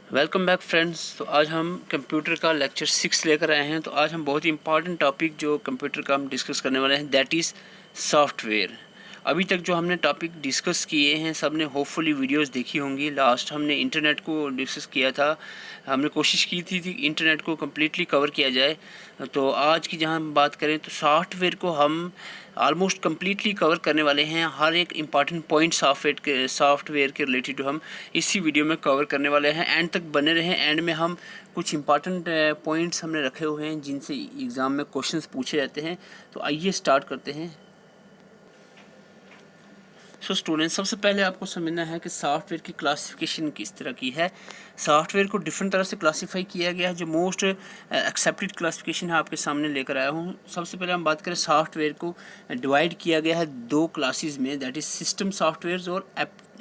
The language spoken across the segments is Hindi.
Welcome back friends. तो आज हम कंप्यूटर का लेक्चर 6 लेकर आए हैं। तो आज हम बहुत ही इंपॉर्टेंट टॉपिक जो कंप्यूटर का हम डिस्कस करने वाले हैं, दैट इज़ सॉफ्टवेयर। अभी तक जो हमने टॉपिक डिस्कस किए हैं सब ने होपफुली वीडियोस देखी होंगी। लास्ट हमने इंटरनेट को डिस्कस किया था, हमने कोशिश की थी कि इंटरनेट को कम्प्लीटली कवर किया जाए। तो आज की जहाँ हम बात करें तो सॉफ्टवेयर को हम ऑलमोस्ट कम्प्लीटली कवर करने वाले हैं। हर एक इम्पॉर्टेंट पॉइंट सॉफ्टवेयर के रिलेटेड हम इसी वीडियो में कवर करने वाले हैं। एंड तक बने रहें। एंड में हम कुछ इंपॉर्टेंट पॉइंट्स हमने रखे हुए हैं जिनसे एग्ज़ाम में क्वेश्चंस पूछे जाते हैं। तो आइए स्टार्ट करते हैं। स्टूडेंट्स, सबसे पहले आपको समझना है कि सॉफ्टवेयर की क्लासिफिकेशन किस तरह की है। सॉफ्टवेयर को डिफरेंट तरह से क्लासीफाई किया गया है। जो मोस्ट एक्सेप्टेड क्लासिफिकेशन है आपके सामने लेकर आया हूँ। सबसे पहले हम बात करें, सॉफ्टवेयर को डिवाइड किया गया है दो क्लासेस में, दैट इज़ सिस्टम सॉफ्टवेयर और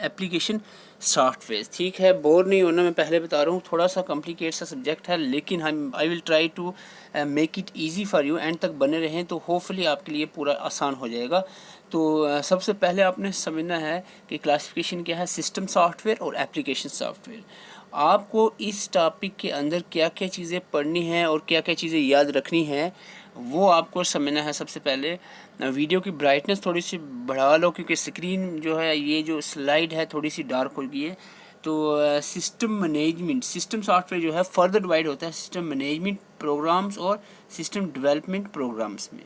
एप्लीकेशन सॉफ्टवेयर। ठीक है, बोर नहीं होना, मैं पहले बता रहा हूँ, थोड़ा सा कॉम्प्लिकेट सा सब्जेक्ट है, लेकिन हम I will try to make it easy for you. End तक बने रहें तो होपफुली आपके लिए पूरा आसान हो जाएगा। तो सबसे पहले आपने समझना है कि क्लासिफिकेशन क्या है, सिस्टम सॉफ्टवेयर और एप्लीकेशन सॉफ्टवेयर। आपको इस टॉपिक के अंदर क्या क्या चीज़ें पढ़नी हैं और क्या क्या चीज़ें याद रखनी हैं वो आपको समझना है। सबसे पहले वीडियो की ब्राइटनेस थोड़ी सी बढ़ा लो, क्योंकि स्क्रीन जो है, ये जो स्लाइड है थोड़ी सी डार्क हो गई है। तो सिस्टम मैनेजमेंट, सिस्टम सॉफ्टवेयर जो है फर्दर डिवाइड होता है सिस्टम मैनेजमेंट प्रोग्राम्स और सिस्टम डेवलपमेंट प्रोग्राम्स में।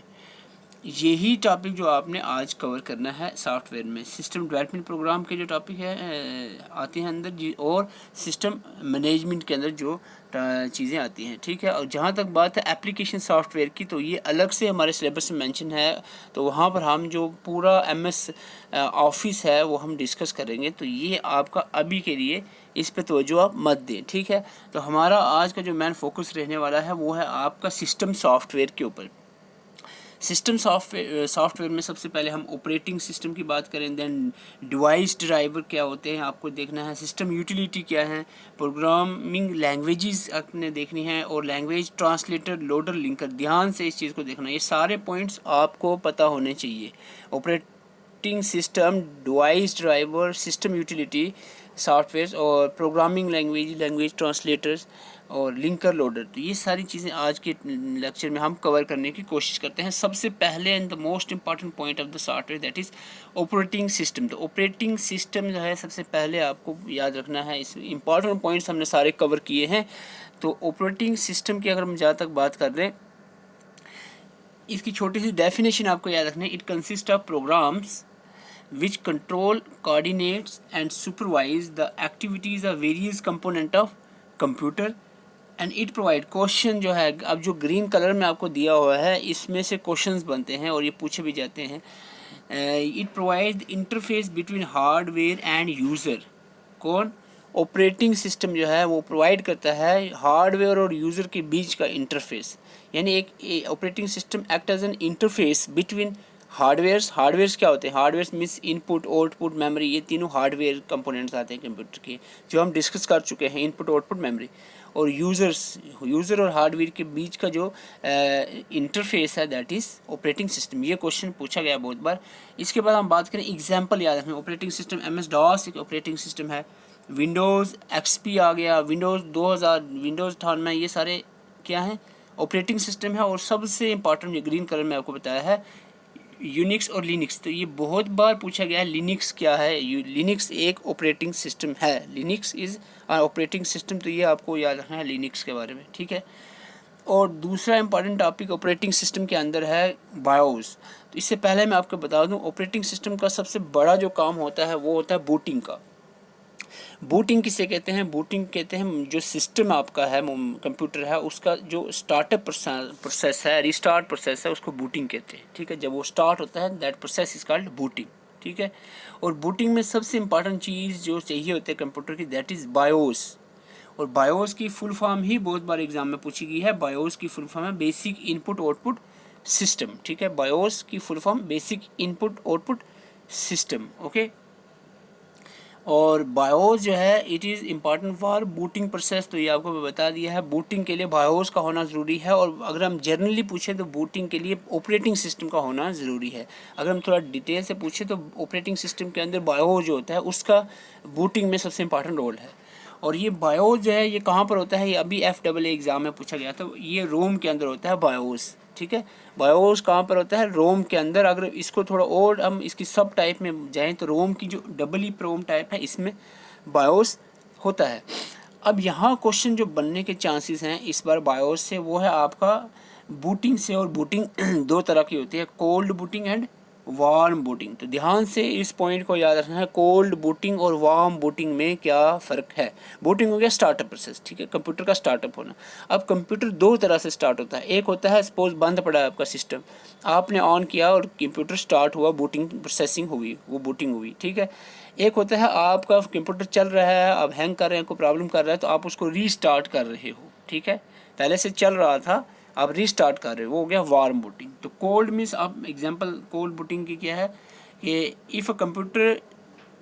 यही टॉपिक जो आपने आज कवर करना है सॉफ्टवेयर में। सिस्टम डेवलपमेंट प्रोग्राम के जो टॉपिक है आते हैं अंदर जी, और सिस्टम मैनेजमेंट के अंदर जो चीज़ें आती हैं। ठीक है, और जहाँ तक बात है एप्लीकेशन सॉफ्टवेयर की, तो ये अलग से हमारे सिलेबस में मेंशन है। तो वहाँ पर हम जो पूरा MS ऑफिस है वो हम डिस्कस करेंगे। तो ये आपका अभी के लिए इस पे तवज्जो आप मत दें। ठीक है, तो हमारा आज का जो मेन फोकस रहने वाला है वो है आपका सिस्टम सॉफ्टवेयर के ऊपर। सिस्टम सॉफ्टवेयर में सबसे पहले हम ऑपरेटिंग सिस्टम की बात करें, देन डिवाइस ड्राइवर क्या होते हैं आपको देखना है, सिस्टम यूटिलिटी क्या है, प्रोग्रामिंग लैंग्वेजेस आपने देखनी है, और लैंग्वेज ट्रांसलेटर, लोडर, लिंकर। ध्यान से इस चीज़ को देखना, ये सारे पॉइंट्स आपको पता होने चाहिए। Operating system, device driver, system utility software और प्रोग्रामिंग लैंग्वेज ट्रांसलेटर्स और लिंकर लोडर। तो ये सारी चीज़ें आज के लेक्चर में हम कवर करने की कोशिश करते हैं। सबसे पहले and the most important point of the software, that is operating system. तो ऑपरेटिंग सिस्टम जो है सबसे पहले आपको याद रखना है। इस इंपॉर्टेंट पॉइंट्स हमने सारे कवर किए हैं। तो ऑपरेटिंग सिस्टम की अगर हम जहाँ तक बात कर रहे हैं, इसकी छोटी सी डेफिनेशन आपको याद रखना है। It consist of programs which control, coordinates and supervise the activities of various component of computer and it provide question जो है, अब जो ग्रीन कलर में आपको दिया हुआ है इसमें से क्वेश्चंस बनते हैं और ये पूछे भी जाते हैं। It provide interface between hardware end user. कौन? ऑपरेटिंग सिस्टम जो है वो प्रोवाइड करता है हार्डवेयर और यूज़र के बीच का इंटरफेस। यानी एक operating system act as an interface between hardwares क्या होते हैं? Hardwares means input, output, memory. ये तीनों हार्डवेयर कंपोनेंट्स आते हैं कंप्यूटर के, जो हम डिस्कस कर चुके हैं, इनपुट, आउटपुट, मेमोरी। और यूज़र और हार्डवेयर के बीच का जो इंटरफेस है, दैट इज़ ऑपरेटिंग सिस्टम। ये क्वेश्चन पूछा गया बहुत बार। इसके बाद हम बात करें, एग्जाम्पल याद रखें। ऑपरेटिंग सिस्टम MS-DOS एक ऑपरेटिंग सिस्टम है। विंडोज़ XP आ गया, विंडोज़ 2000, विंडोज़ 98, ये सारे क्या हैं? ऑपरेटिंग सिस्टम है। और सबसे इंपॉर्टेंट जो ग्रीन कलर में आपको बताया है, यूनिक्स और लिनक्स। तो ये बहुत बार पूछा गया है, लिनक्स क्या है? लिनक्स एक ऑपरेटिंग सिस्टम है। Linux is operating system. तो ये आपको याद रखना है लिनक्स के बारे में। ठीक है, और दूसरा इंपॉर्टेंट टॉपिक ऑपरेटिंग सिस्टम के अंदर है बायोस। तो इससे पहले मैं आपको बता दूं, ऑपरेटिंग सिस्टम का सबसे बड़ा जो काम होता है वो होता है बूटिंग का। बूटिंग किसे कहते हैं? बूटिंग कहते हैं जो सिस्टम आपका है, कंप्यूटर है, उसका जो स्टार्टअप प्रोसेस है, रिस्टार्ट प्रोसेस है, उसको बूटिंग कहते हैं। ठीक है, जब वो स्टार्ट होता है, that process is called booting. ठीक है, और बूटिंग में सबसे इंपॉर्टेंट चीज़ जो चाहिए होती है कंप्यूटर की, दैट इज़ बायोस। और बायोस की फुल फॉर्म ही बहुत बार एग्जाम में पूछी गई है। बायोस की फुल फॉर्म है बेसिक इनपुट आउटपुट सिस्टम। ठीक है, बायोस की full form basic input output system. Okay, और बायोस जो है it is important for booting process. तो ये आपको मैं बता दिया है, बूटिंग के लिए बायोस का होना ज़रूरी है। और अगर हम जनरली पूछें तो बूटिंग के लिए ऑपरेटिंग सिस्टम का होना ज़रूरी है। अगर हम थोड़ा डिटेल से पूछें तो ऑपरेटिंग सिस्टम के अंदर बायोस जो होता है उसका बूटिंग में सबसे इम्पॉर्टेंट रोल है। और ये बायोस जो है ये कहाँ पर होता है, ये अभी FAA एग्ज़ाम में पूछा गया था, ये रोम के अंदर होता है बायोस, ठीक है। बायोस कहाँ पर होता है, रोम के अंदर। अगर इसको थोड़ा और हम इसकी सब टाइप में जाएँ तो रोम की जो डबल ई प्रोम टाइप है इसमें बायोस होता है। अब यहाँ क्वेश्चन जो बनने के चांसेस हैं इस बार बायोस से, वो है आपका बूटिंग से। और बूटिंग दो तरह की होती है, cold booting and warm booting. तो ध्यान से इस पॉइंट को याद रखना है, कोल्ड बूटिंग और वार्म बूटिंग में क्या फ़र्क है। बूटिंग हो गया स्टार्टअप प्रोसेस, ठीक है, कंप्यूटर का स्टार्टअप होना। अब कंप्यूटर दो तरह से स्टार्ट होता है, एक होता है सपोज बंद पड़ा है आपका सिस्टम, आपने ऑन किया और कंप्यूटर स्टार्ट हुआ, बूटिंग प्रोसेसिंग हुई, वो बूटिंग हुई, ठीक है। एक होता है आपका कंप्यूटर चल रहा है, आप हैंग कर रहे हैं, कोई प्रॉब्लम कर रहा है, तो आप उसको रीस्टार्ट कर रहे हो, ठीक है। पहले से चल रहा था, आप रीस्टार्ट कर रहे हो, वो हो गया वार्म बूटिंग। तो कोल्ड मीन्स, आप एग्जांपल कोल्ड बूटिंग की क्या है कि if a computer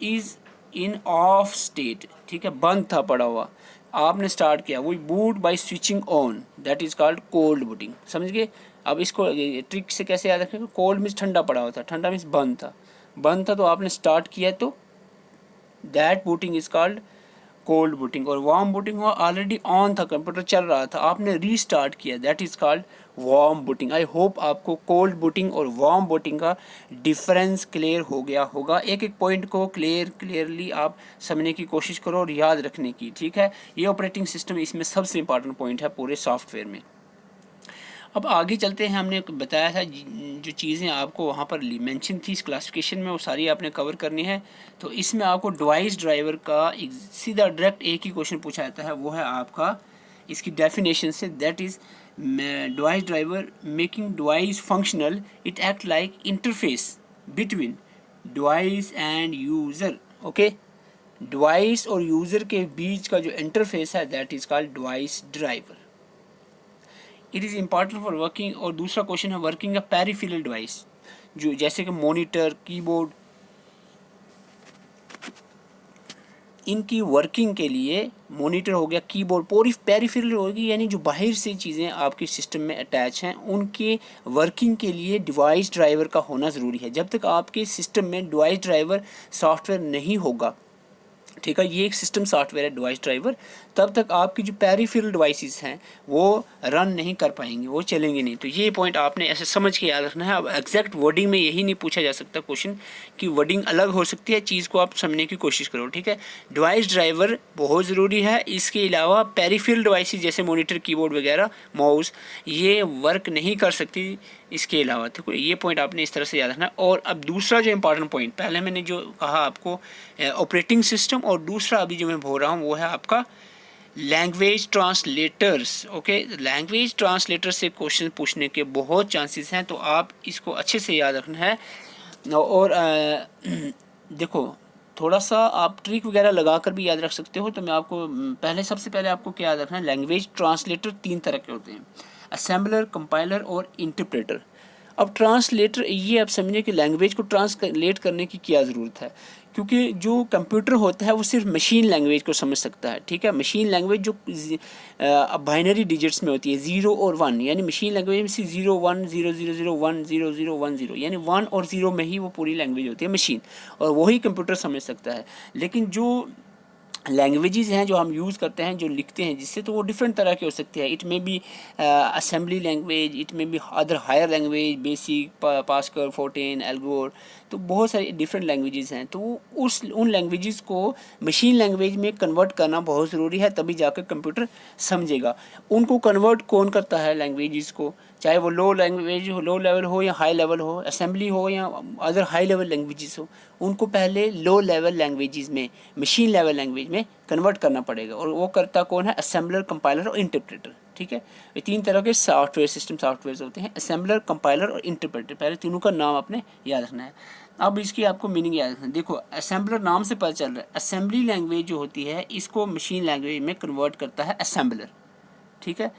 is in of state, ठीक है, बंद था पड़ा हुआ, आपने स्टार्ट किया, वो boot by switching on, that is called cold booting. समझ गए। अब इसको ट्रिक से कैसे याद रखेंगे, कोल्ड मीन्स ठंडा पड़ा हुआ था, ठंडा मीन्स बंद था, बंद था तो आपने स्टार्ट किया तो that booting is called cold booting. और वार्म बूटिंग हुआ ऑलरेडी ऑन था, कंप्यूटर चल रहा था, आपने रीस्टार्ट किया, that is called warm booting. I hope आपको कोल्ड बूटिंग और वार्म बूटिंग का डिफरेंस क्लियर हो गया होगा। एक एक पॉइंट को क्लियरली आप समझने की कोशिश करो और याद रखने की, ठीक है। ये ऑपरेटिंग सिस्टम इसमें सबसे इंपॉर्टेंट पॉइंट है पूरे सॉफ्टवेयर में। अब आगे चलते हैं, हमने बताया था जो चीज़ें आपको वहाँ पर मेंशन थी इस क्लासिफिकेशन में, वो सारी आपने कवर करनी है। तो इसमें आपको डिवाइस ड्राइवर का सीधा डायरेक्ट एक ही क्वेश्चन पूछा जाता है, वो है आपका इसकी डेफिनेशन से, that is device driver making device functional, it act like interface between device end user. Okay, device और यूज़र के बीच का जो इंटरफेस है that is called device driver. It is important for working. और दूसरा क्वेश्चन है वर्किंग अ पेरिफेरल डिवाइस, जो जैसे कि मॉनिटर, कीबोर्ड, इनकी वर्किंग के लिए मॉनिटर हो गया, कीबोर्ड, पूरी पेरिफेरल होगी, यानी जो बाहर से चीज़ें आपके सिस्टम में अटैच हैं उनके वर्किंग के लिए डिवाइस ड्राइवर का होना ज़रूरी है। जब तक आपके सिस्टम में डिवाइस ड्राइवर सॉफ्टवेयर नहीं होगा, ठीक है, ये एक सिस्टम सॉफ्टवेयर है डिवाइस ड्राइवर, तब तक आपकी जो पेरिफेरल डिवाइसेस हैं वो रन नहीं कर पाएंगे, वो चलेंगे नहीं। तो ये पॉइंट आपने ऐसे समझ के याद रखना है। अब एग्जैक्ट वर्डिंग में यही नहीं पूछा जा सकता क्वेश्चन कि वर्डिंग अलग हो सकती है, चीज़ को आप समझने की कोशिश करो, ठीक है। डिवाइस ड्राइवर बहुत ज़रूरी है, इसके अलावा पेरिफेरल डिवाइसेस जैसे मॉनिटर, कीबोर्ड वगैरह, माउस, ये वर्क नहीं कर सकती इसके अलावा। तो ये पॉइंट आपने इस तरह से याद रखना। और अब दूसरा जो इम्पॉर्टेंट पॉइंट, पहले मैंने जो कहा आपको ऑपरेटिंग सिस्टम, और दूसरा अभी जो मैं बोल रहा हूँ वो है आपका language translators. Okay, language translator से क्वेश्चन पूछने के बहुत चांसेस हैं, तो आप इसको अच्छे से याद रखना है। और देखो, थोड़ा सा आप ट्रिक वगैरह लगा कर भी याद रख सकते हो। तो मैं आपको पहले, सबसे पहले आपको क्या याद रखना है, लैंग्वेज ट्रांसलेटर तीन तरह के होते हैं, असेंबलर, कंपाइलर और इंटरप्रेटर। अब ट्रांसलेटर, ये आप समझिए कि लैंग्वेज को ट्रांसलेट करने की क्या ज़रूरत है, क्योंकि जो कंप्यूटर होता है वो सिर्फ मशीन लैंग्वेज को समझ सकता है, ठीक है। मशीन लैंग्वेज जो बाइनरी डिजिट्स में होती है, 0 और 1, यानी मशीन लैंग्वेज में सिर्फ 0 1 0 0 0 1 0 0 1 0, यानी 1 और 0 में ही वो पूरी लैंग्वेज होती है मशीन, और वही कंप्यूटर समझ सकता है। लेकिन जो लैंग्वेजेस हैं जो हम यूज़ करते हैं, जो लिखते हैं जिससे, तो वो डिफरेंट तरह की हो सकती है। It may be assembly language, it may be other higher language, BASIC, Pascal, Fortran, Algol, तो बहुत सारी डिफरेंट लैंग्वेजेस हैं। तो उन लैंग्वेजेस को मशीन लैंग्वेज में कन्वर्ट करना बहुत ज़रूरी है, तभी जाकर कंप्यूटर समझेगा। उनको कन्वर्ट कौन करता है लैंग्वेजेस को, चाहे वो लो लैंग्वेज हो, लो लेवल हो या हाई लेवल हो, असेंबली हो या अदर हाई लेवल लैंग्वेजेस हो, उनको पहले लो लेवल लैंग्वेजेस में, मशीन लेवल लैंग्वेज में कन्वर्ट करना पड़ेगा। और वो करता कौन है, असेंबलर, कंपाइलर और इंटरप्रेटर, ठीक है। ये तीन तरह के सॉफ्टवेयर, सिस्टम सॉफ्टवेयर होते हैं, असेंबलर, कंपाइलर और इंटरप्रेटर। पहले तीनों का नाम आपने याद रखना है। अब इसकी आपको मीनिंग याद रखना है। देखो, असेंबलर नाम से पता चल रहा है, असेंबली लैंग्वेज जो होती है इसको मशीन लैंग्वेज में कन्वर्ट करता है असेंबलर, ठीक है।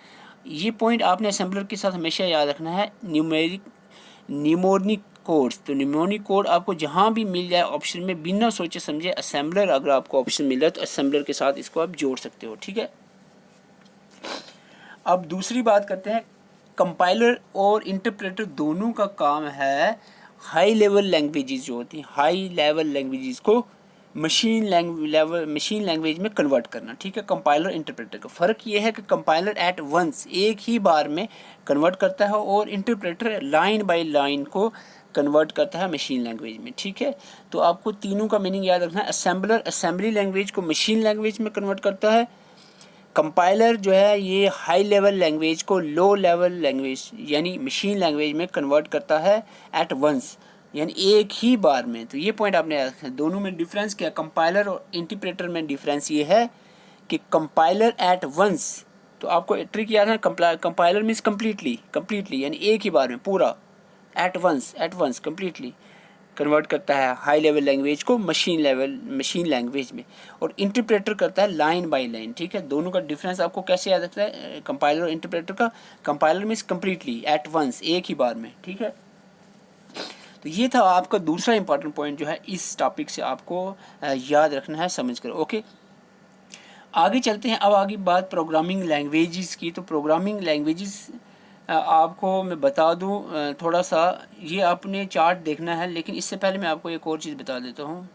ये पॉइंट आपने असेंबलर के साथ हमेशा याद रखना है। निमोनिक कोड्स, तो निमोनिक कोड आपको जहाँ भी मिल जाए ऑप्शन में, बिना सोचे समझे असेंबलर अगर आपको ऑप्शन मिल जाए तो असेंबलर के साथ इसको आप जोड़ सकते हो, ठीक है। अब दूसरी बात करते हैं, कंपाइलर और इंटरप्रेटर दोनों का काम है हाई लेवल लैंग्वेजेस जो होती हैं, हाई लेवल लैंग्वेजेस को मशीन लैंग्वेज में कन्वर्ट करना, ठीक है। कंपाइलर इंटरप्रेटर का फ़र्क ये है कि कंपाइलर एट वंस एक ही बार में कन्वर्ट करता है और इंटरप्रेटर लाइन बाय लाइन को कन्वर्ट करता है मशीन लैंग्वेज में, ठीक है। तो आपको तीनों का मीनिंग याद रखना है। असेंबलर असेंबली लैंग्वेज को मशीन लैंग्वेज में कन्वर्ट करता है। कंपाइलर जो है ये हाई लेवल लैंग्वेज को लो लेवल लैंग्वेज यानी मशीन लैंग्वेज में कन्वर्ट करता है एट वंस, यानी एक ही बार में। तो ये पॉइंट आपने याद रखना है। दोनों में डिफरेंस क्या, कंपाइलर और इंटरप्रेटर में डिफरेंस ये है कि कंपाइलर एट वंस, तो आपको ट्रिक याद है, कंपाइलर मीन्स कम्प्लीटली यानी एक ही बार में पूरा, एट वंस कम्प्लीटली कन्वर्ट करता है हाई लेवल लैंग्वेज को मशीन लैंग्वेज में, और इंटरप्रेटर करता है लाइन बाय लाइन, ठीक है। दोनों का डिफरेंस आपको कैसे याद रखना है कंपाइलर और इंटरप्रेटर का। Compiler means completely at once, एक ही बार में, ठीक है। तो ये था आपका दूसरा इंपॉर्टेंट पॉइंट जो है इस टॉपिक से आपको याद रखना है, समझ कर। ओके, आगे चलते हैं। अब आगे बात प्रोग्रामिंग लैंग्वेजेस की। तो प्रोग्रामिंग लैंग्वेजेस आपको मैं बता दूं थोड़ा सा, ये आपने चार्ट देखना है, लेकिन इससे पहले मैं आपको एक और चीज़ बता देता हूँ,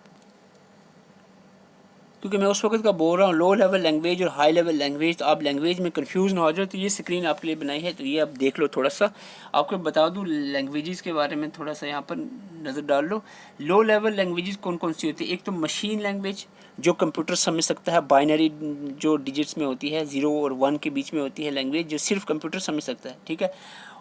क्योंकि मैं उस वक्त का बोल रहा हूँ लो लेवल लैंग्वेज और हाई लेवल लैंग्वेज, तो आप लैंग्वेज में कंफ्यूज ना हो जाए। तो ये स्क्रीन आपके लिए बनाई है, तो ये आप देख लो थोड़ा सा। आपको बता दूँ लैंग्वेजेस के बारे में थोड़ा सा यहाँ पर नज़र डाल लो। लो लेवल लैंग्वेजेस कौन कौन सी होती है? एक तो मशीन लैंग्वेज जो कंप्यूटर समझ सकता है, बाइनरी जो डिजिट्स में होती है, 0 और 1 के बीच में होती है लैंग्वेज, जो सिर्फ कंप्यूटर समझ सकता है, ठीक है।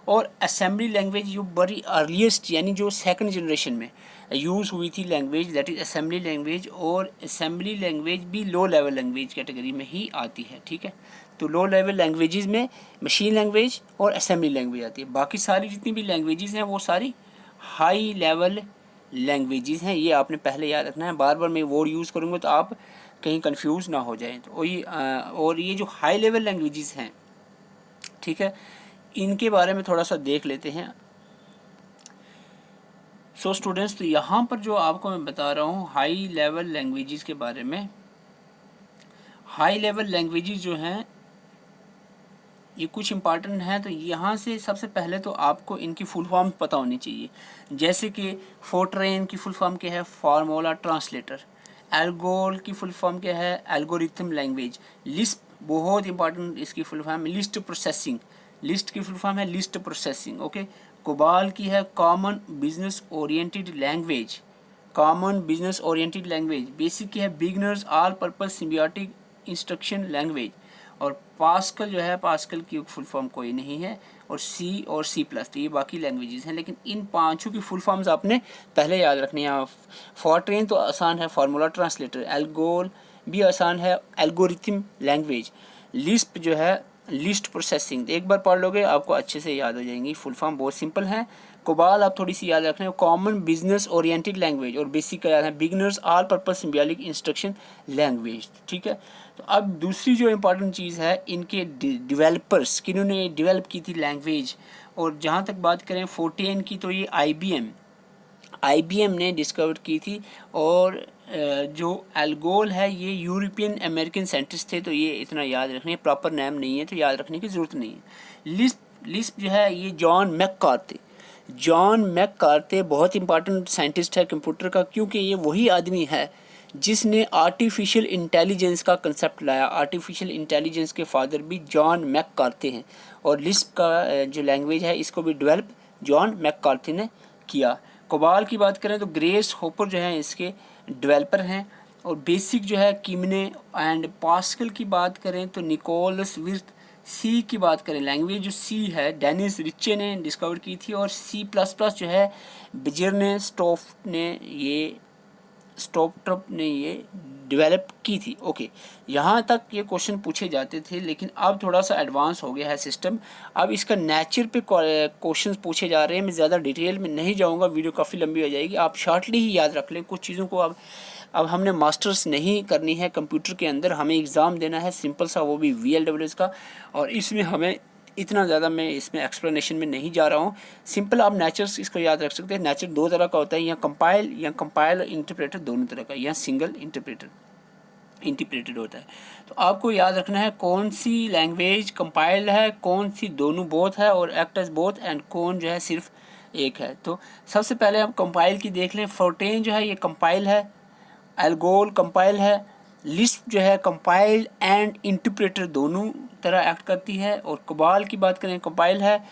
और असेंबली लैंग्वेज जो बड़ी अर्लीस्ट यानी जो सेकंड जनरेशन में यूज़ हुई थी language, that is assembly language. और असेंबली लैंग्वेज भी लो लेवल लैंग्वेज कैटेगरी में ही आती है, ठीक है। तो लो लेवल लैंग्वेजेस में मशीन लैंग्वेज और असेंबली लैंग्वेज आती है। बाकी सारी जितनी भी लैंग्वेजेस हैं वो सारी हाई लेवल लैंग्वेजेस हैं, ये आपने पहले याद रखना है। बार बार मैं वर्ड यूज़ करूँगा तो आप कहीं कंफ्यूज ना हो जाएं। तो और ये जो हाई लेवल लैंग्वेजेस हैं, ठीक है, इनके बारे में थोड़ा सा देख लेते हैं। सो स्टूडेंट्स, तो यहाँ पर जो आपको मैं बता रहा हूँ हाई लेवल लैंग्वेजेस के बारे में। हाई लेवल लैंग्वेजेस जो हैं ये कुछ इंपॉर्टेंट हैं। तो यहाँ से सबसे पहले तो आपको इनकी फुल फॉर्म पता होनी चाहिए। जैसे कि फोर्ट्रेन की फुल फॉर्म क्या है? Formula translator. एल्गोल की फुल फॉर्म क्या है? Algorithm language. लिस्प बहुत इंपॉर्टेंट, इसकी full form list processing. List की फुल फॉर्म है लिस्ट प्रोसेसिंग, ओके। कोबाल की है common business oriented language. Common business oriented language. Basic की है beginners all purpose symbiotic instruction language. और पास्कल जो है, पास्कल की फुल फॉर्म कोई नहीं है। और सी और सी प्लस, तो ये बाकी लैंग्वेजेस हैं, लेकिन इन पांचों की फुल फॉर्म्स आपने पहले याद रखनी है। फॉर्ट्रेन तो आसान है, फार्मूला ट्रांसलेटर। एल्गोल भी आसान है, एल्गोरिथम लैंग्वेज। लिस्प जो है लिस्ट प्रोसेसिंग, एक बार पढ़ लोगे आपको अच्छे से याद हो जाएंगी। फुल फॉर्म बहुत सिंपल है। कोबाल आप थोड़ी सी याद रखना है, कॉमन बिजनेस ओरिएंटेड लैंग्वेज। और बेसिक का याद है beginners all purpose symbiotic instruction language, ठीक है। तो अब दूसरी जो इम्पोर्टेंट चीज़ है, इनके डेवलपर्स किन्होंने डेवलप की थी लैंग्वेज। और जहाँ तक बात करें फोर्ट्रेन की, तो ये IBM ने डिस्कवर की थी। और जो एल्गोल है ये यूरोपियन अमेरिकन साइंटिस्ट थे, तो ये इतना याद रखने, प्रॉपर नेम नहीं है तो याद रखने की ज़रूरत नहीं है। लिस्प जो है ये जॉन मैककार्थे बहुत इंपॉर्टेंट साइंटिस्ट है कंप्यूटर का, क्योंकि ये वही आदमी है जिसने आर्टिफिशियल इंटेलिजेंस का कंसेप्ट लाया। आर्टिफिशियल इंटेलिजेंस के फादर भी जॉन मैककार्थे हैं। और लिस्प का जो लैंग्वेज है इसको भी डेवलप जॉन मैककार्थे ने किया। कोबाल की बात करें तो ग्रेस होपर जो है इसके डेवलपर हैं। और बेसिक जो है किमने। एंड पास्कल की बात करें तो निकोलस विर्थ। सी की बात करें, लैंग्वेज जो सी है डेनिस रिचे ने डिस्कवर की थी। और C++ जो है बिजरने स्टोपट्रप ने ये डेवलप की थी, ओके। यहाँ तक ये क्वेश्चन पूछे जाते थे, लेकिन अब थोड़ा सा एडवांस हो गया है सिस्टम। अब इसका नेचर पे क्वेश्चंस पूछे जा रहे हैं। मैं ज़्यादा डिटेल में नहीं जाऊँगा, वीडियो काफ़ी लंबी हो जाएगी। आप शॉर्टली ही याद रख लें कुछ चीज़ों को। अब हमने मास्टर्स नहीं करनी है कंप्यूटर के अंदर, हमें एग्ज़ाम देना है सिंपल सा, वो भी VLWS का। और इसमें हमें इतना ज़्यादा मैं इसमें एक्सप्लेनेशन में नहीं जा रहा हूँ। सिंपल आप नेचर्स इसको याद रख सकते हैं। नेचर दो तरह का होता है, या कंपाइल इंटरप्रेटर, दोनों तरह का, या सिंगल इंटरप्रेटेड होता है। तो आपको याद रखना है कौन सी लैंग्वेज कंपाइल है, कौन सी दोनों बोथ है और एक्ट एज बोथ, एंड कौन जो है सिर्फ एक है। तो सबसे पहले हम कंपाइल की देख लें। फोर्ट्रेन जो है ये कंपाइल है, एल्गोल कंपाइल है। लिस्प जो है कंपाइल एंड इंटरप्रेटर दोनों तरह एक्ट करती है। और कबाल की बात करें कंपाइल है।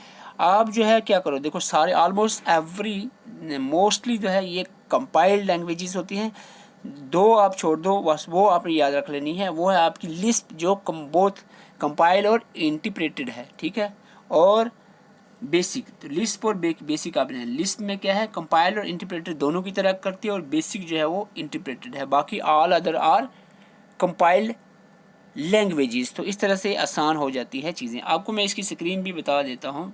आप जो है क्या करो, देखो सारे ऑलमोस्ट एवरी मोस्टली जो है ये कंपाइल्ड लैंग्वेजेस होती हैं। दो आप छोड़ दो बस, वो आपने याद रख लेनी है, वो है आपकी लिस्प जो बोथ कंपाइल और इंटरप्रेटेड है, ठीक है। और बेसिक, तो लिस्प और बेसिक आपने, लिस्प में क्या है कंपाइल और इंटरप्रेटेड दोनों की तरह करती है, और बेसिक जो है वो इंटरप्रेटेड है। बाकी all other are compiled languages. तो इस तरह से आसान हो जाती है चीज़ें। आपको मैं इसकी स्क्रीन भी बता देता हूँ।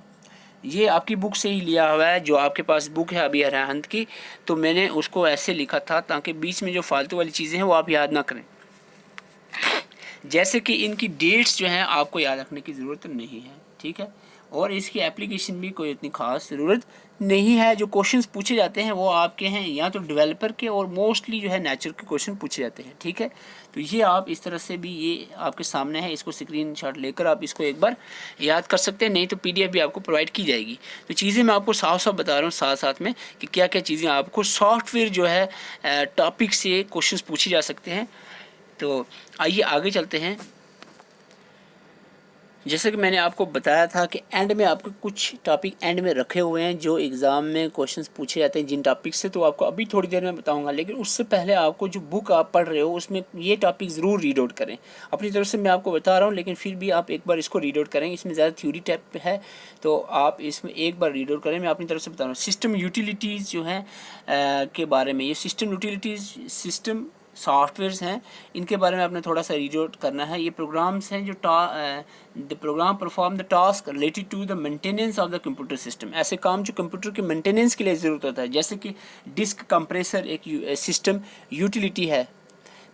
ये आपकी बुक से ही लिया हुआ है, जो आपके पास बुक है अभी अरिहंत की, तो मैंने उसको ऐसे लिखा था ताकि बीच में जो फालतू वाली चीज़ें हैं वो आप याद ना करें। जैसे कि इनकी डेट्स जो हैं आपको याद रखने की ज़रूरत नहीं है, ठीक है। और इसकी एप्लीकेशन भी कोई इतनी ख़ास ज़रूरत नहीं है। जो क्वेश्चंस पूछे जाते हैं वो आपके हैं या तो डेवलपर के, और मोस्टली जो है नेचर के क्वेश्चन पूछे जाते हैं, ठीक है। तो ये आप इस तरह से भी, ये आपके सामने है, इसको स्क्रीनशॉट लेकर आप इसको एक बार याद कर सकते हैं, नहीं तो PDF भी आपको प्रोवाइड की जाएगी। तो चीज़ें मैं आपको साफ साफ बता रहा हूँ साथ साथ में कि क्या क्या चीज़ें आपको सॉफ्टवेयर जो है टॉपिक से क्वेश्चन पूछे जा सकते हैं। तो आइए आगे चलते हैं। जैसे कि मैंने आपको बताया था कि एंड में आपको कुछ टॉपिक एंड में रखे हुए हैं जो एग्ज़ाम में क्वेश्चंस पूछे जाते हैं जिन टॉपिक से, तो आपको अभी थोड़ी देर में बताऊंगा। लेकिन उससे पहले आपको जो बुक आप पढ़ रहे हो उसमें ये टॉपिक ज़रूर रीड आउट करें। अपनी तरफ से मैं आपको बता रहा हूँ, लेकिन फिर भी आप एक बार इसको रीड आउट करें। इसमें ज़्यादा थ्योरी टाइप है, तो आप इसमें एक बार रीड आउट करें। मैं अपनी तरफ से बता रहा हूँ सिस्टम यूटिलिटीज़ जो हैं के बारे में। ये सिस्टम यूटिलिटीज़ सिस्टम सॉफ्टवेयर्स हैं, इनके बारे में आपने थोड़ा सा रीड आउट करना है। ये प्रोग्राम्स हैं जो the program perform the task related to the maintenance of the computer system. ऐसे काम जो कंप्यूटर के मेंटेनेंस के लिए ज़रूरत होता है, जैसे कि डिस्क कंप्रेसर एक सिस्टम यूटिलिटी है।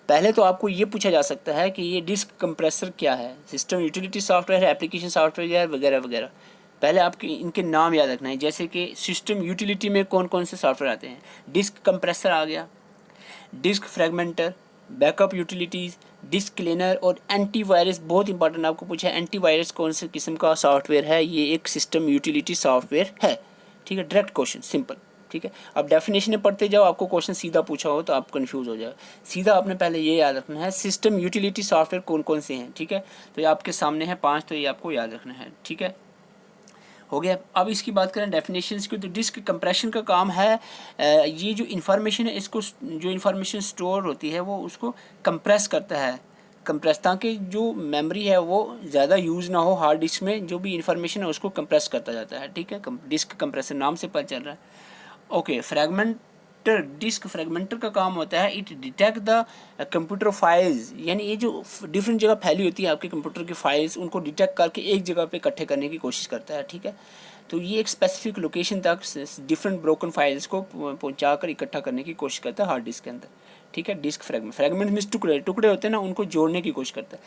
पहले तो आपको ये पूछा जा सकता है कि ये डिस्क कंप्रेसर क्या है, सिस्टम यूटिलिटी सॉफ्टवेयर है, एप्लीकेशन सॉफ्टवेयर है, वगैरह वगैरह। पहले आपके इनके नाम याद रखना है। जैसे कि सिस्टम यूटिलिटी में कौन कौन से सॉफ्टवेयर आते हैं, डिस्क कंप्रेसर आ गया, disk fragmenter, backup utilities, disk cleaner और एंटीवायरस। बहुत इंपॉर्टेंट आपको पूछा है एंटीवायरस कौन से किस्म का सॉफ्टवेयर है, ये एक सिस्टम यूटिलिटी सॉफ्टवेयर है, ठीक है। डायरेक्ट क्वेश्चन, सिंपल, ठीक है। अब डेफिनेशन पढ़ते जाओ, आपको क्वेश्चन सीधा पूछा हो तो आप कंफ्यूज हो जाओ। सीधा आपने पहले ये याद रखना है सिस्टम यूटिलिटी सॉफ्टवेयर कौन कौन से हैं, ठीक है। तो ये आपके सामने है 5, तो ये आपको याद रखना है, ठीक है। हो गया। अब इसकी बात करें डेफिनेशंस की, तो डिस्क कंप्रेशन का काम है ये जो इन्फॉर्मेशन है इसको, जो इन्फॉर्मेशन स्टोर होती है वो उसको कंप्रेस करता है, कंप्रेस, ताकि जो मेमोरी है वो ज़्यादा यूज़ ना हो। हार्ड डिस्क में जो भी इन्फॉर्मेशन है उसको कंप्रेस करता जाता है, ठीक है। डिस्क कंप्रेसर नाम से पता चल रहा है। ओके, फ्रैगमेंटर, डिस्क फ्रैगमेंटर का काम होता है it detect the computer files, यानी ये जो डिफरेंट जगह फैली होती है आपके कंप्यूटर की फाइल्स, उनको डिटेक्ट करके एक जगह पे इकट्ठे करने की कोशिश करता है, ठीक है। तो ये एक स्पेसिफिक लोकेशन तक डिफरेंट ब्रोकन फाइल्स को पहुंचाकर इकट्ठा करने की कोशिश करता है हार्ड डिस्क के अंदर, ठीक है। डिस्क फ्रैगमेंट में टुकड़े टुकड़े होते हैं ना, उनको जोड़ने की कोशिश करता है।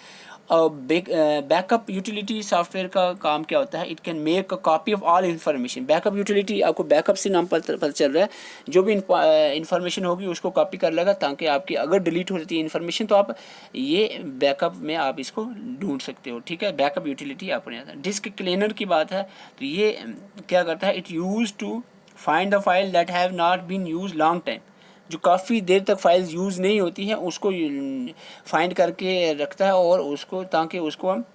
बैकअप यूटिलिटी सॉफ्टवेयर का काम क्या होता है, it can make a copy of all information. Backup utility, आपको बैकअप से नाम पता चल रहा है, जो भी इन्फॉर्मेशन होगी उसको कॉपी कर लेगा, ताकि आपकी अगर डिलीट हो जाती है इन्फॉर्मेशन तो आप ये बैकअप में आप इसको ढूंढ सकते हो, ठीक है। बैकअप यूटिलिटी आपने आता है। डिस्क क्लीनर की बात है तो ये क्या करता है, it use to find the file that have not been use long time. जो काफ़ी देर तक फाइल्स यूज़ नहीं होती हैं उसको फाइंड करके रखता है, और उसको ताकि उसको हम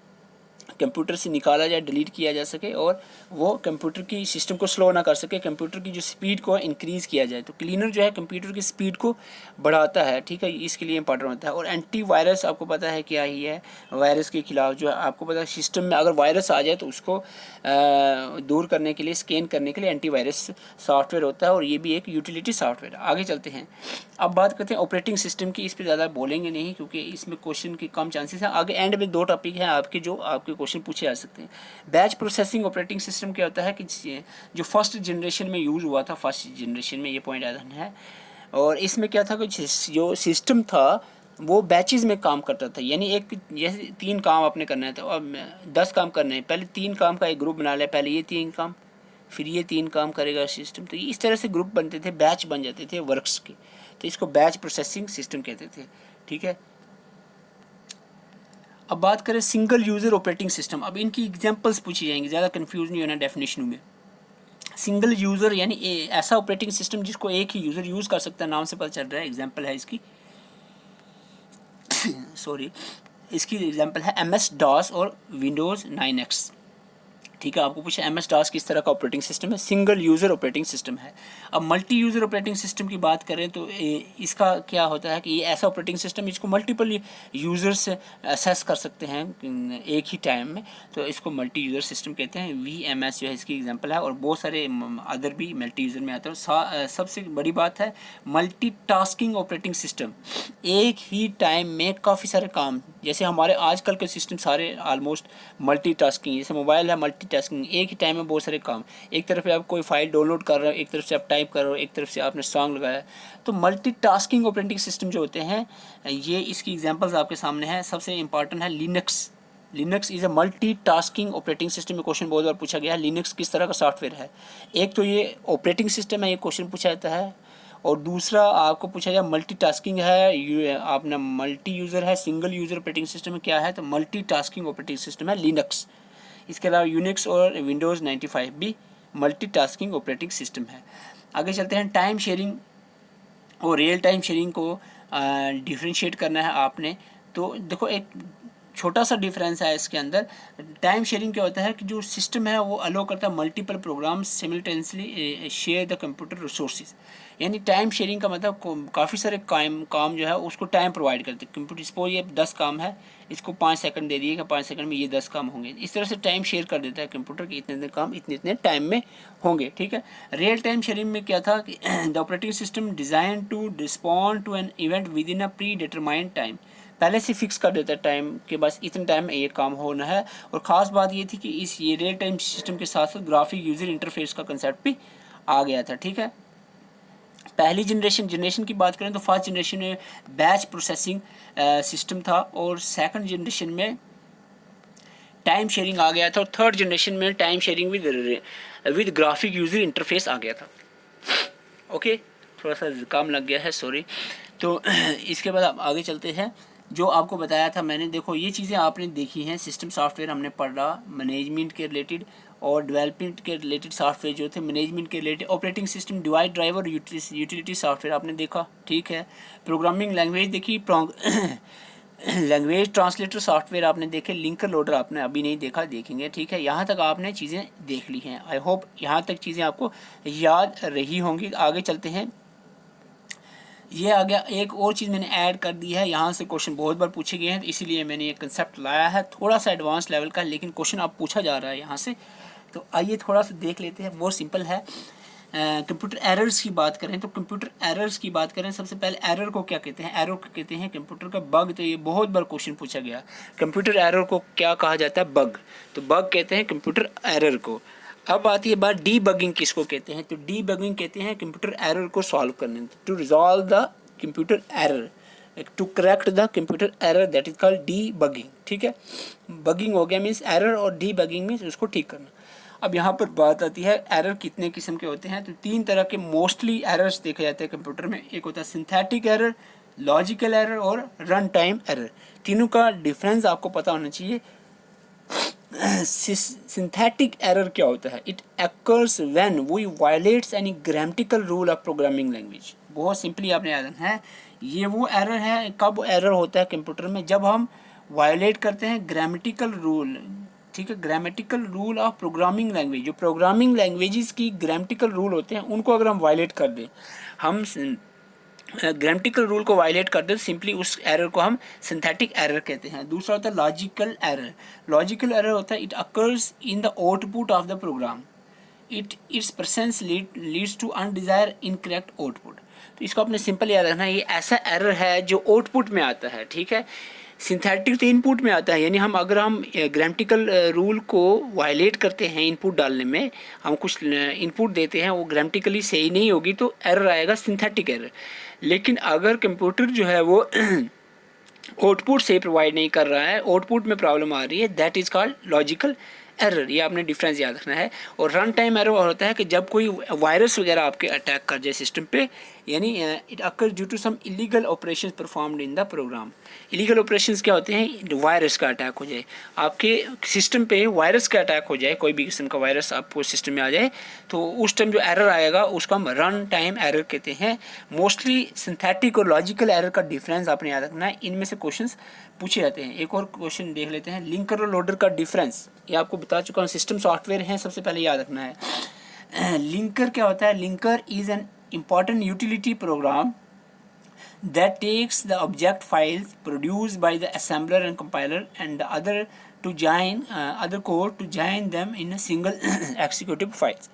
कंप्यूटर से निकाला जाए, डिलीट किया जा सके, और वो कंप्यूटर की सिस्टम को स्लो ना कर सके, कंप्यूटर की जो स्पीड को इंक्रीज़ किया जाए। तो क्लीनर जो है कंप्यूटर की स्पीड को बढ़ाता है, ठीक है, इसके लिए इंपॉर्टेंट होता है। और एंटीवायरस आपको पता है क्या ही है, वायरस के खिलाफ जो है आपको पता है सिस्टम में अगर वायरस आ जाए तो उसको दूर करने के लिए, स्कैन करने के लिए एंटीवायरस सॉफ्टवेयर होता है, और ये भी एक यूटिलिटी सॉफ्टवेयर। आगे चलते हैं, अब बात करते हैं ऑपरेटिंग सिस्टम की। इस पर ज़्यादा बोलेंगे नहीं क्योंकि इसमें क्वेश्चन की कम चांसेस हैं। आगे एंड में 2 टॉपिक हैं आपके जो आपके क्वेश्चन पूछे जा सकते हैं। बैच प्रोसेसिंग ऑपरेटिंग सिस्टम क्या होता है कि जो फर्स्ट जनरेशन में यूज़ हुआ था, फर्स्ट जनरेशन में, ये पॉइंट याद रखना है। और इसमें क्या था कि जो सिस्टम था वो बैचेज़ में काम करता था, यानी एक जैसे 3 काम आपने करना है तो अब 10 काम करने हैं, पहले 3 काम का एक ग्रुप बना लिया, पहले ये 3 काम, फिर ये 3 काम करेगा सिस्टम। तो इस तरह से ग्रुप बनते थे, बैच बन जाते थे वर्क्स के, तो इसको बैच प्रोसेसिंग सिस्टम कहते थे, ठीक है। अब बात करें सिंगल यूज़र ऑपरेटिंग सिस्टम। अब इनकी एग्जांपल्स पूछी जाएंगी, ज़्यादा कंफ्यूज नहीं होना डेफिनेशन में। सिंगल यूज़र यानी ऐसा ऑपरेटिंग सिस्टम जिसको एक ही यूज़र यूज़ कर सकता है, नाम से पता चल रहा है, एग्जांपल है इसकी सॉरी, इसकी एग्जांपल है MS-DOS और विंडोज़ 9X। ठीक है, आपको पूछा MS-DOS किस तरह का ऑपरेटिंग सिस्टम है, सिंगल यूज़र ऑपरेटिंग सिस्टम है। अब मल्टी यूज़र ऑपरेटिंग सिस्टम की बात करें तो इसका क्या होता है कि ये ऐसा ऑपरेटिंग सिस्टम इसको मल्टीपल यूज़र्स असेस कर सकते हैं एक ही टाइम में, तो इसको मल्टी यूज़र सिस्टम कहते हैं। VMS जो है इसकी एग्जांपल है, और बहुत सारे अदर भी मल्टी यूज़र में आते हैं। सबसे बड़ी बात है मल्टीटास्किंग ऑपरेटिंग सिस्टम, एक ही टाइम में काफ़ी सारे काम, जैसे हमारे आजकल के सिस्टम सारे ऑलमोस्ट मल्टीटास्किंग, जैसे मोबाइल है मल्टीटास्किंग, एक ही टाइम में बहुत सारे काम, एक तरफ से आप कोई फाइल डाउनलोड कर रहे हो, एक तरफ से आप टाइप कर रहे हो, एक तरफ से आपने सॉन्ग लगाया, तो मल्टीटास्किंग ऑपरेटिंग सिस्टम जो होते हैं ये इसकी एग्जांपल्स आपके सामने है। सबसे इंपॉर्टेंट है Linux. Linux is a multitasking operating system. में क्वेश्चन बहुत बार पूछा गया है लिनक्स किस तरह का सॉफ्टवेयर है। एक तो ये ऑपरेटिंग सिस्टम है, ये क्वेश्चन पूछा जाता है, और दूसरा आपको पूछा जाए मल्टीटास्किंग है, आपने मल्टी यूज़र है, सिंगल यूज़र ऑपरेटिंग सिस्टम में क्या है, तो मल्टीटास्किंग ऑपरेटिंग सिस्टम है लिनक्स। इसके अलावा यूनिक्स और विंडोज़ 95 भी मल्टीटास्किंग ऑपरेटिंग सिस्टम है। आगे चलते हैं, टाइम शेयरिंग और रियल टाइम शेयरिंग को डिफ्रेंशिएट करना है आपने। तो देखो एक छोटा सा डिफरेंस है इसके अंदर। टाइम शेयरिंग क्या होता है कि जो सिस्टम है वो अलो करता है multiple programs simultaneously share the computer resources. यानी टाइम शेयरिंग का मतलब काफ़ी सारे काम जो है उसको टाइम प्रोवाइड करते हैं कंप्यूटर। सपोज ये 10 काम है, इसको 5 सेकंड दे दिए कि 5 सेकंड में ये 10 काम होंगे, इस तरह से टाइम शेयर कर देता है कंप्यूटर कि इतने काम इतने टाइम में होंगे। ठीक है, रियल टाइम शेयरिंग में क्या था कि the operating system design to respond to an event within a predetermined time, पहले से फिक्स कर देता है टाइम के बस इतने टाइम में ये काम होना है। और ख़ास बात ये थी कि ये रियल टाइम सिस्टम के साथ साथ ग्राफिक यूज़र इंटरफेस का कंसेप्ट भी आ गया था। ठीक है, पहली जनरेशन की बात करें तो फर्स्ट जनरेशन में बैच प्रोसेसिंग सिस्टम था, और सेकंड जनरेशन में टाइम शेयरिंग आ गया था, और थर्ड जनरेशन में time sharing with graphic user interface आ गया था। ओके, थोड़ा सा काम लग गया है, सॉरी। तो इसके बाद आप आगे चलते हैं, जो आपको बताया था मैंने, देखो ये चीज़ें आपने देखी हैं, सिस्टम सॉफ्टवेयर हमने पढ़ा, मैनेजमेंट के रिलेटेड और डेवलपमेंट के रिलेटेड सॉफ्टवेयर जो थे, मैनेजमेंट के related operating system, device driver, utility software आपने देखा। ठीक है, प्रोग्रामिंग लैंग्वेज देखी, लैंग्वेज ट्रांसलेटर सॉफ्टवेयर आपने देखे, लिंकर लोडर आपने अभी नहीं देखा, देखेंगे। ठीक है, यहाँ तक आपने चीज़ें देख ली हैं। आई होप यहाँ तक चीज़ें आपको याद रही होंगी। आगे चलते हैं, ये आ गया, एक और चीज़ मैंने ऐड कर दी है, यहाँ से क्वेश्चन बहुत बार पूछे गए हैं, तो इसीलिए मैंने ये कंसेप्ट लाया है, थोड़ा सा एडवांस लेवल का, लेकिन क्वेश्चन अब पूछा जा रहा है यहाँ से। तो आइए थोड़ा सा देख लेते हैं, बहुत सिंपल है। कंप्यूटर एरर्स की बात करें तो कंप्यूटर एरर्स की बात करें, सबसे पहले एरर को क्या कहते हैं, एरर को कहते हैं कंप्यूटर का बग। तो ये बहुत बार क्वेश्चन पूछा गया, कंप्यूटर एरर को क्या कहा जाता है, बग। तो बग कहते हैं कंप्यूटर एरर को। अब आती है बात डीबगिंग किसको कहते हैं, तो डीबगिंग कहते हैं कंप्यूटर एरर को सॉल्व करने, to resolve the computer error, to correct the computer error, that is called debugging. ठीक है, बगिंग हो गया मीन्स एरर, और डीबगिंग मीन्स उसको ठीक करना। अब यहाँ पर बात आती है एरर कितने किस्म के होते हैं, तो 3 तरह के मोस्टली एरर्स देखे जाते हैं कंप्यूटर में। एक होता है सिंथेटिक एरर, लॉजिकल एरर और रन टाइम एरर। तीनों का डिफरेंस आपको पता होना चाहिए। सिंथेटिक एरर क्या होता है, it occurs when we violates any grammatical rule of programming language. बहुत सिंपली आपने याद रखना है, ये वो एरर है, कब एरर होता है कंप्यूटर में, जब हम वायलेट करते हैं ग्रामेटिकल रूल। ठीक है, grammatical rule of programming language, जो प्रोग्रामिंग लैंग्वेजेस की ग्रामेटिकल रूल होते हैं उनको अगर हम वायलेट कर दें, हम ग्रामेटिकल रूल को वायलेट कर दें, सिंपली उस एरर को हम सिंथेटिक एरर कहते हैं। दूसरा होता है लॉजिकल एरर। लॉजिकल एरर होता है it occurs in the output of the program, its presence leads to undesired incorrect output. तो इसको अपने सिंपल याद रखना है, ये ऐसा एरर है जो आउटपुट में आता है। ठीक है, सिंथेटिक तो इनपुट में आता है, यानी अगर हम ग्रामेटिकल रूल को वायलेट करते हैं इनपुट डालने में, हम कुछ इनपुट देते हैं वो ग्रामेटिकली सही नहीं होगी तो एरर आएगा सिंथेटिक एरर। लेकिन अगर कंप्यूटर जो है वो आउटपुट से प्रोवाइड नहीं कर रहा है, आउटपुट में प्रॉब्लम आ रही है, that is called logical error. ये आपने डिफरेंस याद रखना है। और रन टाइम एरर होता है कि जब कोई वायरस वगैरह आपके अटैक कर जाए सिस्टम पे, यानी it occur due to some illegal operation performed in the program. Illegal operations क्या होते हैं? वायरस का अटैक हो जाए, आपके सिस्टम पे वायरस का अटैक हो जाए, कोई भी किस्म का वायरस आपको सिस्टम में आ जाए, तो उस टाइम जो एरर आएगा उसको हम रन टाइम एरर कहते हैं। मोस्टली सिंथेटिक और लॉजिकल एरर का डिफरेंस आपने याद रखना है, इनमें से क्वेश्चंस पूछे जाते हैं। एक और क्वेश्चन देख लेते हैं, लिंकर और लोडर का डिफरेंस, ये आपको बता चुका हूँ। सिस्टम सॉफ्टवेयर है, सबसे पहले याद रखना है। लिंकर क्या होता है? Linker is an important utility program that takes the object files produced by the assembler and compiler and the other code to join them in a single executable files।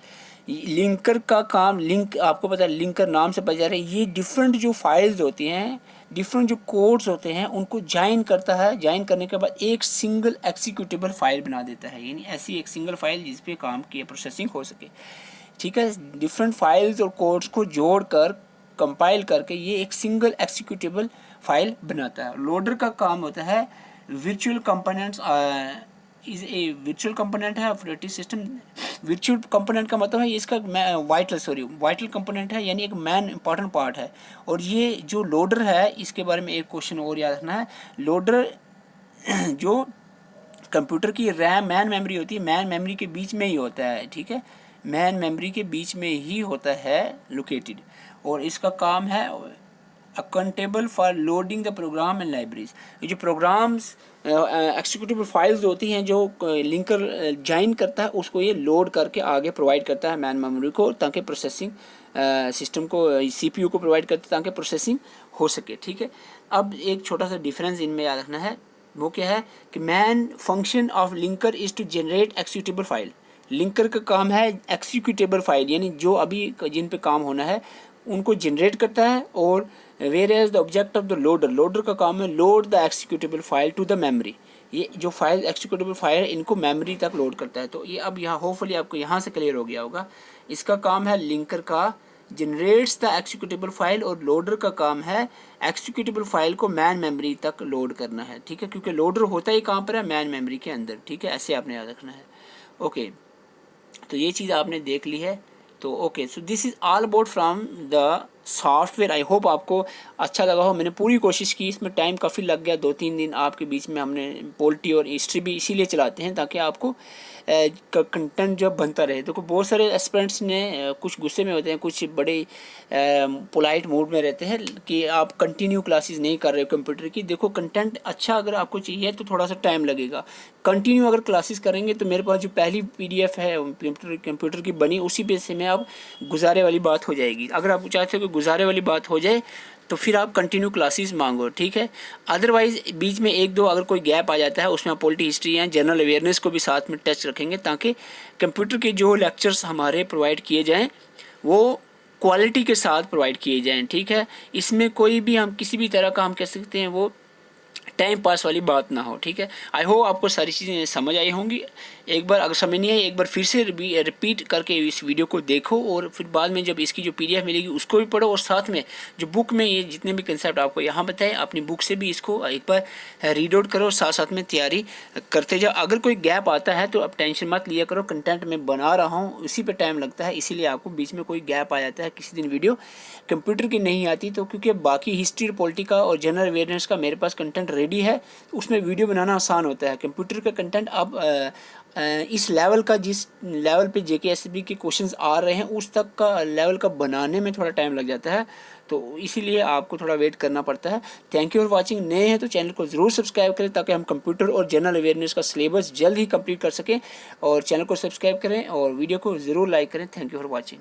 Linker का काम, लिंक आपको पता है, लिंकर नाम से पता जा रहा है, ये डिफरेंट जो फाइल्स होती हैं, डिफरेंट जो कोड्स होते हैं, उनको ज्वाइन करता है। ज्वाइन करने के बाद एक सिंगल एक्सिक्यूटेबल फाइल बना देता है, यानी ऐसी एक सिंगल फाइल जिस पे काम की प्रोसेसिंग हो सके। ठीक है, डिफरेंट फाइल्स और कोड्स को जोड़कर कंपाइल करके ये एक सिंगल एक्सिक्यूटेबल फाइल बनाता है। लोडर का काम होता है virtual components is a virtual component है ऑपरेटिंग सिस्टम। वर्चुअल कंपोनेंट का मतलब है इसका वाइटल कंपोनेंट है, यानी एक मेन इंपॉर्टेंट पार्ट है। और ये जो लोडर है, इसके बारे में एक क्वेश्चन और याद रखना है। लोडर जो कंप्यूटर की रैम मैन मेमोरी होती है, मैन मेमोरी के बीच में ही होता है। ठीक है, मैन मेमोरी के बीच में ही होता है लोकेटेड, और इसका काम है accountable for loading the program and libraries. ये जो प्रोग्राम्स एक्सिक्यूटेबल फाइल्स होती हैं जो लिंकर ज्वाइन करता है, उसको ये लोड करके आगे प्रोवाइड करता है मैन मेमोरी को, ताकि प्रोसेसिंग सिस्टम को, सीपीयू को प्रोवाइड करते ताकि प्रोसेसिंग हो सके। ठीक है, अब एक छोटा सा डिफरेंस इनमें याद रखना है, वो क्या है कि main function of linker is to generate executable file. Linker का काम है एक्सिक्यूटेबल फाइल, यानी जो अभी जिन पे काम होना है उनको जनरेट करता है। और whereas the object of the loader, loader का काम है load the executable file to the memory. ये जो फाइल एक्सिक्यूटेबल फाइल है, इनको मेमोरी तक लोड करता है। तो ये अब यहाँ होपफुली आपको यहाँ से क्लियर हो गया होगा। इसका काम है लिंकर का जनरेट्स द एक्सिक्यूटेबल फाइल, और लोडर का काम है एक्सिक्यूटेबल फाइल को मैन मेमोरी तक लोड करना है। ठीक है, क्योंकि लोडर होता ही कहाँ पर है? मैन मेमोरी के अंदर। ठीक है, ऐसे आपने याद रखना है। ओके, तो ये चीज़ आपने देख ली है। तो okay, so this is all about from the software. I hope आपको अच्छा लगा हो। मैंने पूरी कोशिश की, इसमें टाइम काफ़ी लग गया, 2-3 दिन आपके बीच में हमने पोलिटी और हिस्ट्री भी इसीलिए चलाते हैं ताकि आपको कंटेंट जब बनता रहे। देखो बहुत सारे एस्पिरेंट्स ने कुछ गुस्से में होते हैं, कुछ बड़े पोलाइट मूड में रहते हैं कि आप कंटिन्यू क्लासेस नहीं कर रहे हो कंप्यूटर की। देखो कंटेंट अच्छा अगर आपको चाहिए तो थोड़ा सा टाइम लगेगा। कंटिन्यू अगर क्लासेस करेंगे तो मेरे पास जो पहली PDF है कंप्यूटर की बनी, उसी पे से में आप गुजारे वाली बात हो जाएगी। अगर आप चाहते हो कि गुजारे वाली बात हो जाए तो फिर आप कंटिन्यू क्लासेस मांगो। ठीक है, अदरवाइज़ बीच में 1-2 अगर कोई गैप आ जाता है, उसमें आप पॉलिटी हिस्ट्री या जनरल अवेयरनेस को भी साथ में टच रखेंगे, ताकि कंप्यूटर के जो लेक्चर्स हमारे प्रोवाइड किए जाएं वो क्वालिटी के साथ प्रोवाइड किए जाएं। ठीक है, इसमें कोई भी हम किसी भी तरह का हम कह सकते हैं वो टाइम पास वाली बात ना हो। ठीक है, आई होप आपको सारी चीज़ें समझ आई होंगी। एक बार अगर समझ नहीं आई, एक बार फिर से रिपीट करके इस वीडियो को देखो, और फिर बाद में जब इसकी जो PDF मिलेगी उसको भी पढ़ो, और साथ में जो बुक में ये जितने भी कंसेप्ट आपको यहाँ बताए, अपनी बुक से भी इसको एक बार रीड आउट करो, साथ साथ में तैयारी करते जाओ। अगर कोई गैप आता है तो अब टेंशन मत लिया करो, कंटेंट मैं बना रहा हूँ, उसी पर टाइम लगता है, इसीलिए आपको बीच में कोई गैप आ जाता है, किसी दिन वीडियो कंप्यूटर की नहीं आती। तो क्योंकि बाकी हिस्ट्री, पॉलिटिका और जनरल अवेयरनेस का मेरे पास कंटेंट रेडी है, उसमें वीडियो बनाना आसान होता है। कंप्यूटर का कंटेंट अब इस लेवल का, जिस लेवल पे JKSB के क्वेश्चंस आ रहे हैं, उस तक का लेवल का बनाने में थोड़ा टाइम लग जाता है, तो इसीलिए आपको थोड़ा वेट करना पड़ता है। Thank you for watching. नए हैं तो चैनल को ज़रूर सब्सक्राइब करें ताकि हम कंप्यूटर और जनरल अवेयरनेस का सिलेबस जल्द ही कंप्लीट कर सकें, और चैनल को सब्सक्राइब करें और वीडियो को ज़रूर लाइक करें। Thank you for watching.